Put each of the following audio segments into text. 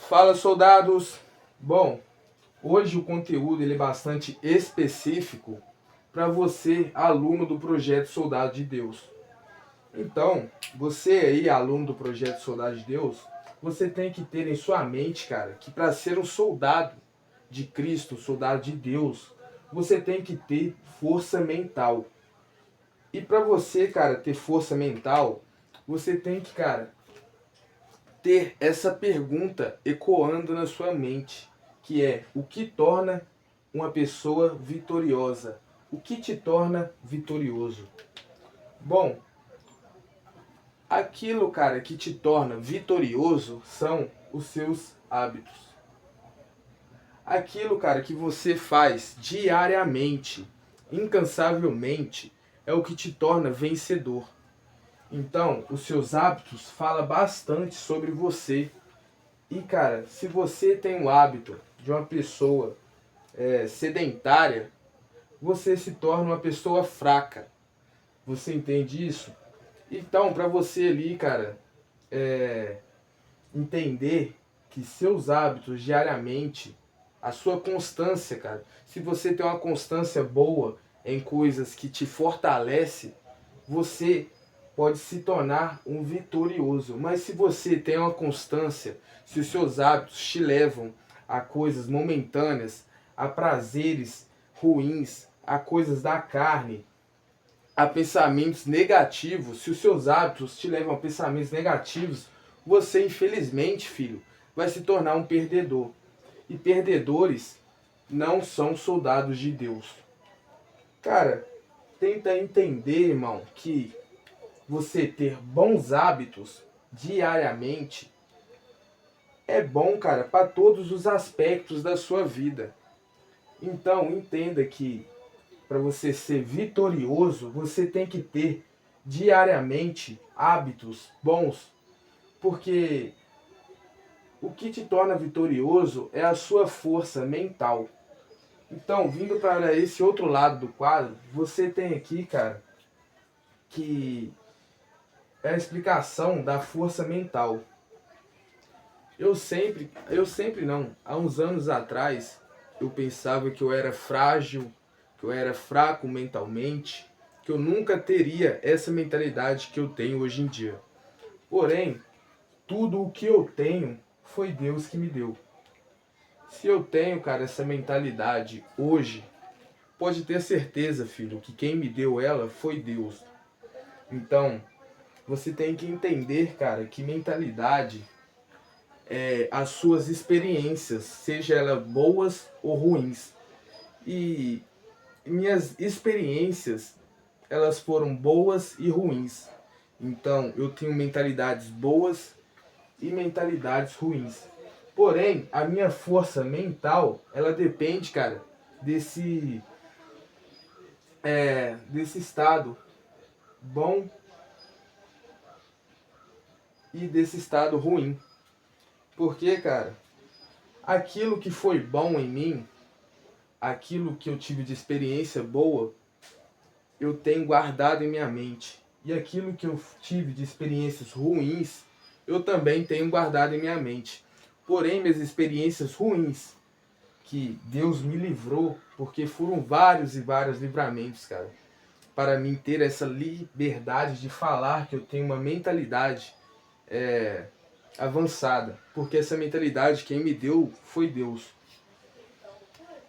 Fala, soldados! Bom, hoje o conteúdo ele é bastante específico para você, aluno do projeto Soldado de Deus. Então, você aí, aluno do projeto Soldado de Deus, você tem que ter em sua mente, cara, que para ser um soldado de Cristo, soldado de Deus, você tem que ter força mental. E para você, cara, ter força mental, você tem que, cara, ter essa pergunta ecoando na sua mente, que é: o que torna uma pessoa vitoriosa? O que te torna vitorioso? Bom, aquilo, cara, que te torna vitorioso são os seus hábitos. Aquilo, cara, que você faz diariamente, incansavelmente, é o que te torna vencedor. Então, os seus hábitos falam bastante sobre você. E, cara, se você tem o hábito de uma pessoa sedentária, você se torna uma pessoa fraca. Você entende isso? Então, para você ali, cara, entender que seus hábitos diariamente, a sua constância, cara, se você tem uma constância boa em coisas que te fortalece, você pode se tornar um vitorioso. Mas se você tem uma constância, se os seus hábitos te levam a coisas momentâneas, a prazeres ruins, a coisas da carne, a pensamentos negativos, se os seus hábitos te levam a pensamentos negativos, você infelizmente, filho, vai se tornar um perdedor. E perdedores não são soldados de Deus. Cara, tenta entender, irmão, que você ter bons hábitos diariamente é bom, cara, para todos os aspectos da sua vida. Então, entenda que para você ser vitorioso, você tem que ter diariamente hábitos bons, porque o que te torna vitorioso é a sua força mental. Então, vindo para esse outro lado do quadro, você tem aqui, cara, que é a explicação da força mental. Eu sempre não, há uns anos atrás, eu pensava que eu era frágil, que eu era fraco mentalmente, que eu nunca teria essa mentalidade que eu tenho hoje em dia. Porém, tudo o que eu tenho foi Deus que me deu. Se eu tenho, cara, essa mentalidade hoje, pode ter certeza, filho, que quem me deu ela foi Deus. Então, você tem que entender, cara, que mentalidade é as suas experiências, seja elas boas ou ruins. E minhas experiências, elas foram boas e ruins. Então, eu tenho mentalidades boas e mentalidades ruins. Porém, a minha força mental, ela depende, cara, desse estado bom e desse estado ruim. Porque, cara, aquilo que foi bom em mim, aquilo que eu tive de experiência boa, eu tenho guardado em minha mente. E aquilo que eu tive de experiências ruins, eu também tenho guardado em minha mente. Porém, minhas experiências ruins, que Deus me livrou, porque foram vários e vários livramentos, cara, para mim ter essa liberdade de falar que eu tenho uma mentalidade avançada. Porque essa mentalidade, quem me deu foi Deus.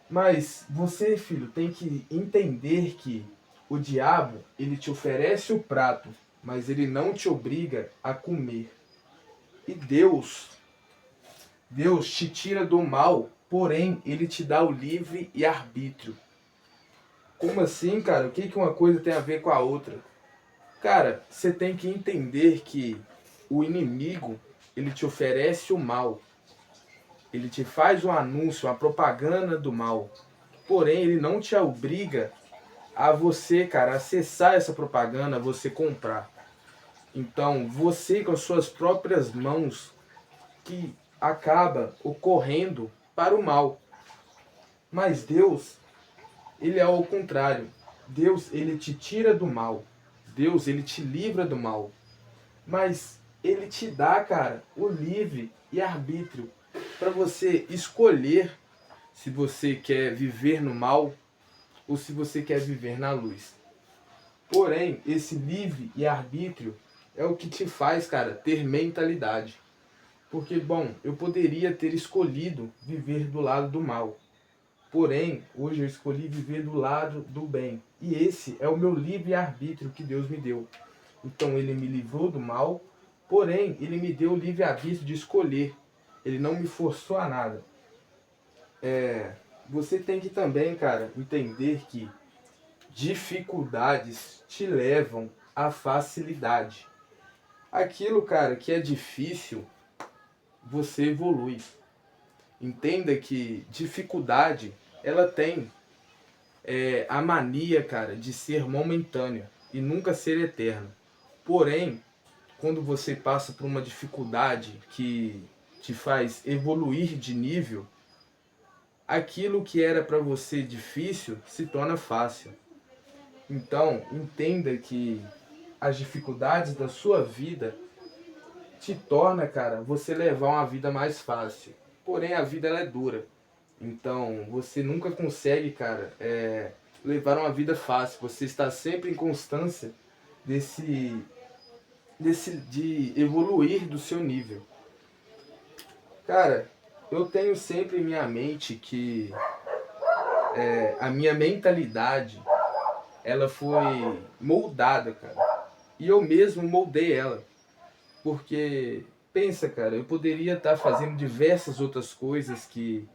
Mas você, filho, tem que entender que o diabo, ele te oferece o prato, mas ele não te obriga a comer. E Deus te tira do mal, porém ele te dá o livre e arbítrio. Como assim, cara? O que uma coisa tem a ver com a outra? Cara, você tem que entender que o inimigo, ele te oferece o mal. Ele te faz um anúncio, uma propaganda do mal. Porém, ele não te obriga a você, cara, acessar essa propaganda, a você comprar. Então, você com as suas próprias mãos que acaba ocorrendo para o mal. Mas Deus, ele é ao contrário. Deus, ele te tira do mal. Deus, ele te livra do mal. Mas ele te dá, cara, o livre e arbítrio. para você escolher se você quer viver no mal ou se você quer viver na luz. Porém, esse livre e arbítrio é o que te faz, cara, ter mentalidade. Porque, bom, eu poderia ter escolhido viver do lado do mal. Porém, hoje eu escolhi viver do lado do bem. E esse é o meu livre arbítrio que Deus me deu. Então ele me livrou do mal, porém ele me deu o livre arbítrio de escolher. Ele não me forçou a nada. Você tem que também, cara, entender que dificuldades te levam à facilidade. Aquilo, cara, que é difícil, você evolui. Entenda que dificuldade, ela tem a mania, cara, de ser momentânea e nunca ser eterna. Porém, quando você passa por uma dificuldade que te faz evoluir de nível, aquilo que era para você difícil se torna fácil. Então, entenda que as dificuldades da sua vida te torna, cara, você levar uma vida mais fácil. Porém, a vida ela é dura. Então, você nunca consegue, cara, levar uma vida fácil. Você está sempre em constância de evoluir do seu nível. Cara, eu tenho sempre em minha mente que a minha mentalidade ela foi moldada, cara. E eu mesmo moldei ela. Porque, pensa, cara, eu poderia estar fazendo diversas outras coisas que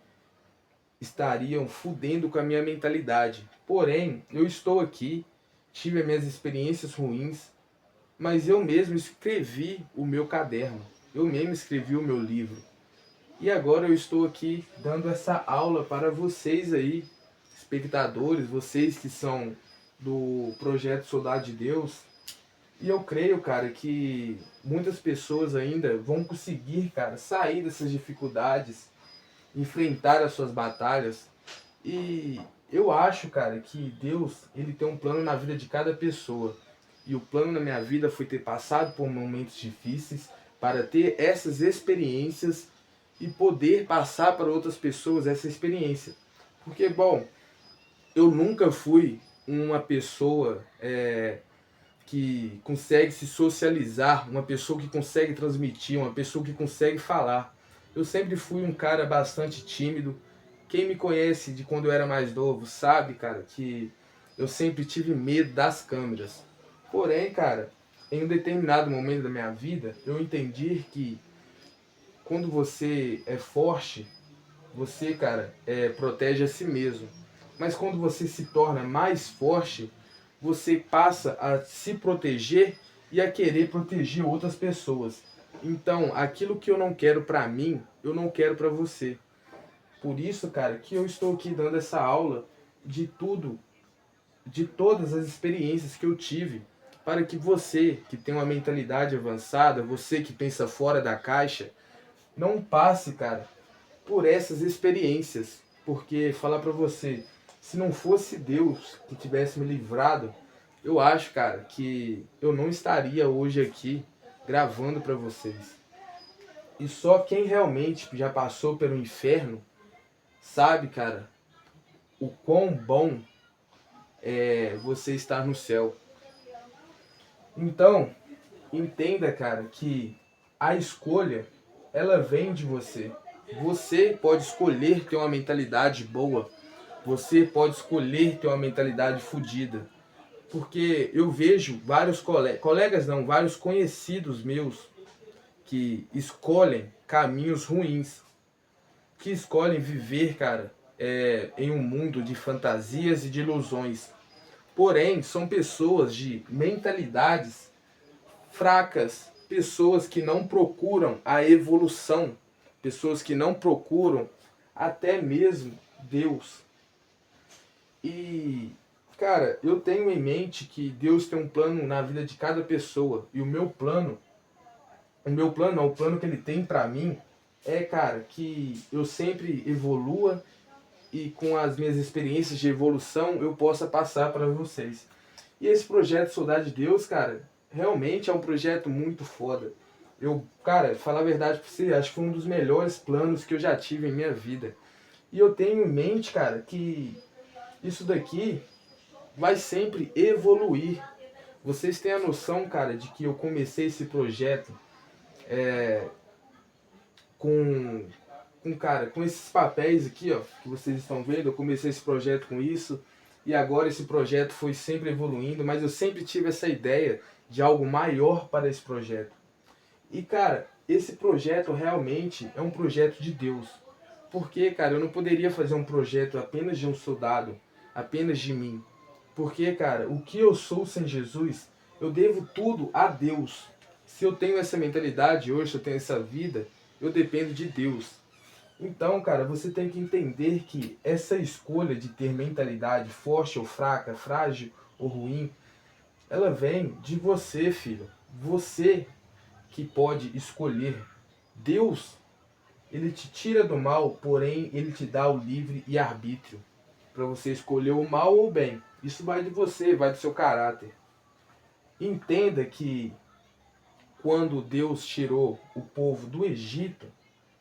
estariam fudendo com a minha mentalidade. Porém, eu estou aqui, tive as minhas experiências ruins, mas eu mesmo escrevi o meu caderno. Eu mesmo escrevi o meu livro. E agora eu estou aqui dando essa aula para vocês aí, espectadores, vocês que são do projeto Soldado de Deus. E eu creio, cara, que muitas pessoas ainda vão conseguir, cara, sair dessas dificuldades, enfrentar as suas batalhas. E eu acho, cara, que Deus, ele tem um plano na vida de cada pessoa. E o plano na minha vida foi ter passado por momentos difíceis para ter essas experiências e poder passar para outras pessoas essa experiência. Porque, bom, eu nunca fui uma pessoa que consegue se socializar, uma pessoa que consegue transmitir, uma pessoa que consegue falar. Eu sempre fui um cara bastante tímido. Quem me conhece de quando eu era mais novo sabe, cara, que eu sempre tive medo das câmeras. Porém, cara, em um determinado momento da minha vida, eu entendi que quando você é forte, você, cara, protege a si mesmo. Mas quando você se torna mais forte, você passa a se proteger e a querer proteger outras pessoas. Então, aquilo que eu não quero pra mim, eu não quero pra você. Por isso, cara, que eu estou aqui dando essa aula de tudo, de todas as experiências que eu tive, para que você, que tem uma mentalidade avançada, você que pensa fora da caixa, não passe, cara, por essas experiências. Porque, falar pra você, se não fosse Deus que tivesse me livrado, eu acho, cara, que eu não estaria hoje aqui gravando pra vocês. E só quem realmente já passou pelo inferno sabe, cara, o quão bom é você estar no céu. Então, entenda, cara, que a escolha, ela vem de você. Você pode escolher ter uma mentalidade boa. Você pode escolher ter uma mentalidade fodida. Porque eu vejo vários colegas não, vários conhecidos meus que escolhem caminhos ruins. Que escolhem viver, cara, em um mundo de fantasias e de ilusões. Porém, são pessoas de mentalidades fracas, pessoas que não procuram a evolução, pessoas que não procuram até mesmo Deus. E, cara, eu tenho em mente que Deus tem um plano na vida de cada pessoa. E o meu plano não, o plano que ele tem pra mim cara, que eu sempre evolua e com as minhas experiências de evolução eu possa passar para vocês. E esse projeto Soldado de Deus, cara, realmente é um projeto muito foda. Cara, falar a verdade pra você, acho que foi um dos melhores planos que eu já tive em minha vida. E eu tenho em mente, cara, que isso daqui vai sempre evoluir. Vocês têm a noção, cara, de que eu comecei esse projeto com, com esses papéis aqui, ó, que vocês estão vendo. Eu comecei esse projeto com isso e agora esse projeto foi sempre evoluindo, mas eu sempre tive essa ideia de algo maior para esse projeto. E, cara, esse projeto realmente é um projeto de Deus. Porque, cara, eu não poderia fazer um projeto apenas de um soldado, apenas de mim. Porque, cara, o que eu sou sem Jesus, eu devo tudo a Deus. Se eu tenho essa mentalidade hoje, se eu tenho essa vida, eu dependo de Deus. Então, cara, você tem que entender que essa escolha de ter mentalidade forte ou fraca, frágil ou ruim, ela vem de você, filho. Você que pode escolher. Deus, ele te tira do mal, porém ele te dá o livre e arbítrio para você escolher o mal ou o bem. Isso vai de você, vai do seu caráter. Entenda que quando Deus tirou o povo do Egito,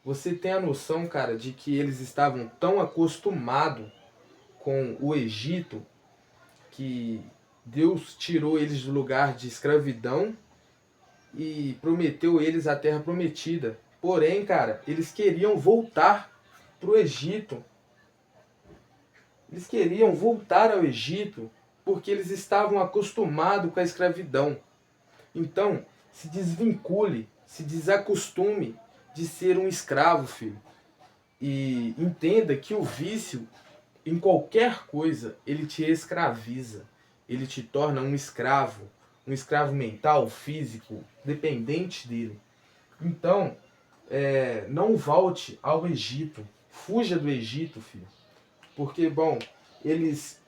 você tem a noção, cara, de que eles estavam tão acostumados com o Egito que Deus tirou eles do lugar de escravidão e prometeu eles a terra prometida. Porém, cara, eles queriam voltar para o Egito. Eles queriam voltar ao Egito porque eles estavam acostumados com a escravidão. Então, se desvincule, se desacostume de ser um escravo, filho. E entenda que o vício, em qualquer coisa, ele te escraviza. Ele te torna um escravo mental, físico, dependente dele. Então, não volte ao Egito. Fuja do Egito, filho. Porque, bom,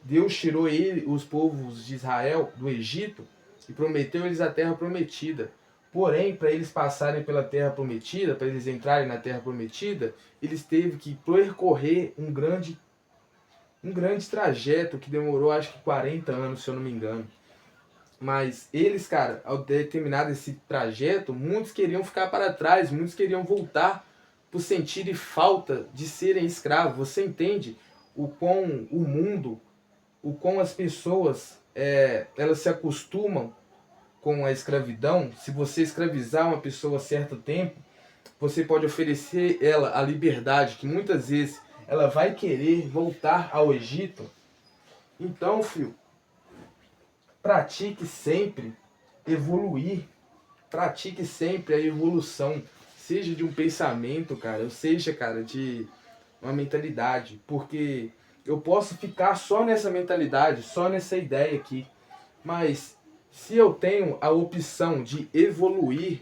Deus tirou os povos de Israel do Egito e prometeu eles a terra prometida. Porém, para eles passarem pela terra prometida, para eles entrarem na terra prometida, eles teve que percorrer um grande trajeto que demorou acho que 40 anos, se eu não me engano. Mas eles, cara, ao terminar esse trajeto, muitos queriam ficar para trás, muitos queriam voltar por sentir falta de serem escravos. Você entende o quão o mundo, o quão as pessoas, elas se acostumam com a escravidão? Se você escravizar uma pessoa a certo tempo, você pode oferecer ela a liberdade, que muitas vezes ela vai querer voltar ao Egito. Então, filho, pratique sempre evoluir. Pratique sempre a evolução. Seja de um pensamento, cara, ou seja, cara, de uma mentalidade. Porque eu posso ficar só nessa mentalidade, só nessa ideia aqui. Mas se eu tenho a opção de evoluir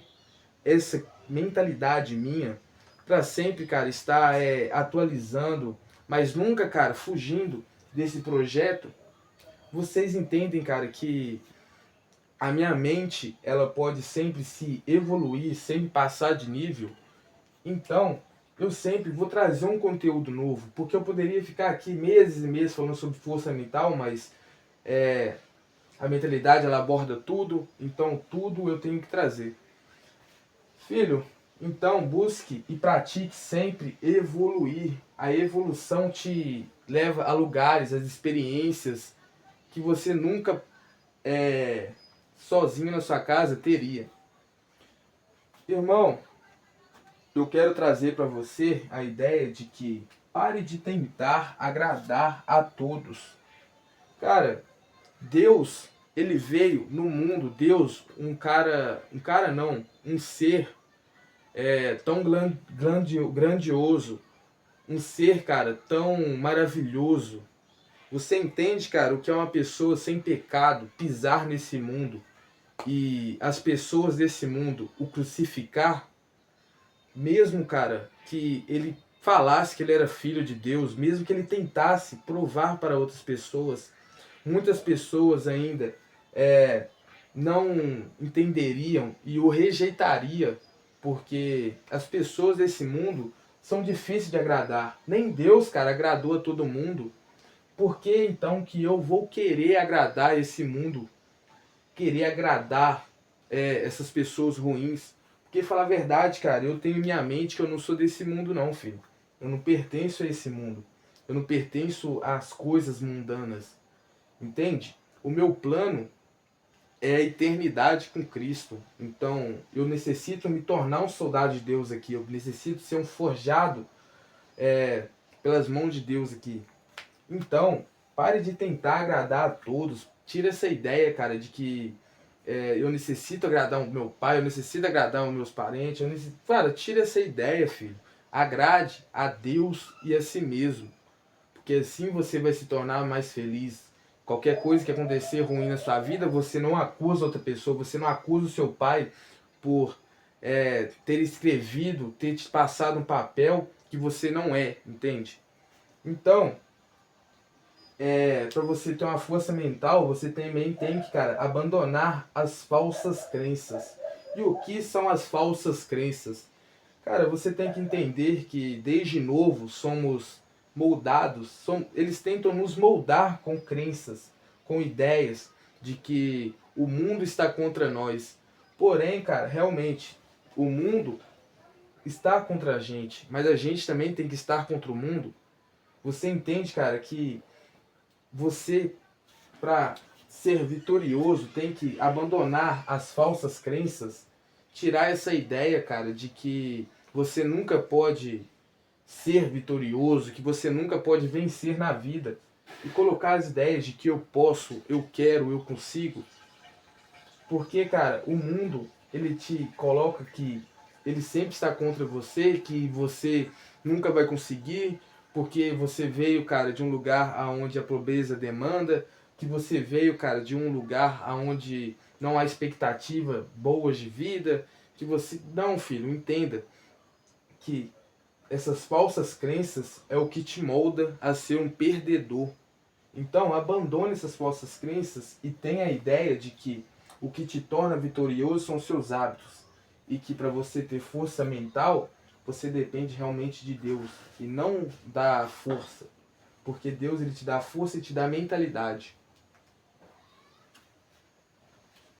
essa mentalidade minha, para sempre, cara, estar atualizando, mas nunca, cara, fugindo desse projeto, vocês entendem, cara, que a minha mente, ela pode sempre se evoluir, sempre passar de nível. Então, eu sempre vou trazer um conteúdo novo, porque eu poderia ficar aqui meses e meses falando sobre força mental, mas a mentalidade, ela aborda tudo, então tudo eu tenho que trazer. Filho, então busque e pratique sempre evoluir. A evolução te leva a lugares, a experiências que você nunca sozinho na sua casa teria. Irmão, eu quero trazer para você a ideia de que pare de tentar agradar a todos. Cara, Deus, ele veio no mundo, Deus, um ser tão grandioso, um ser, cara, tão maravilhoso. Você entende, cara, o que é uma pessoa sem pecado pisar nesse mundo e as pessoas desse mundo o crucificar? Mesmo, cara, que ele falasse que ele era filho de Deus, mesmo que ele tentasse provar para outras pessoas, muitas pessoas ainda não entenderiam e o rejeitariam, porque as pessoas desse mundo são difíceis de agradar. Nem Deus, cara, agradou a todo mundo. Por que então que eu vou querer agradar esse mundo? Querer agradar essas pessoas ruins? Porque falar a verdade, cara, eu tenho em minha mente que eu não sou desse mundo não, filho. Eu não pertenço a esse mundo. Eu não pertenço às coisas mundanas. Entende? O meu plano é a eternidade com Cristo. Então, eu necessito me tornar um soldado de Deus aqui. Eu necessito ser um forjado pelas mãos de Deus aqui. Então, pare de tentar agradar a todos. Tira essa ideia, cara, de que eu necessito agradar o meu pai, eu necessito agradar os meus parentes. Cara, tira essa ideia, filho. Agrade a Deus e a si mesmo. Porque assim você vai se tornar mais feliz. Qualquer coisa que acontecer ruim na sua vida, você não acusa outra pessoa, você não acusa o seu pai por ter escrevido, ter te passado um papel que você não é, entende? Então, para você ter uma força mental, você também tem que, cara, abandonar as falsas crenças. E o que são as falsas crenças? Cara, você tem que entender que desde novo somos moldados, eles tentam nos moldar com crenças, com ideias de que o mundo está contra nós. Porém, cara, realmente, o mundo está contra a gente, mas a gente também tem que estar contra o mundo. Você entende, cara, que você, para ser vitorioso, tem que abandonar as falsas crenças, tirar essa ideia, cara, de que você nunca pode ser vitorioso, que você nunca pode vencer na vida, e colocar as ideias de que eu posso, eu quero, eu consigo. Porque, cara, o mundo, ele te coloca que ele sempre está contra você, que você nunca vai conseguir, porque você veio, cara, de um lugar aonde a pobreza demanda, que você veio, cara, de um lugar aonde não há expectativa boas de vida, que você... Não, filho, entenda que essas falsas crenças é o que te molda a ser um perdedor. Então, abandone essas falsas crenças e tenha a ideia de que o que te torna vitorioso são seus hábitos. E que para você ter força mental, você depende realmente de Deus e não da força. Porque Deus ele te dá a força e te dá a mentalidade.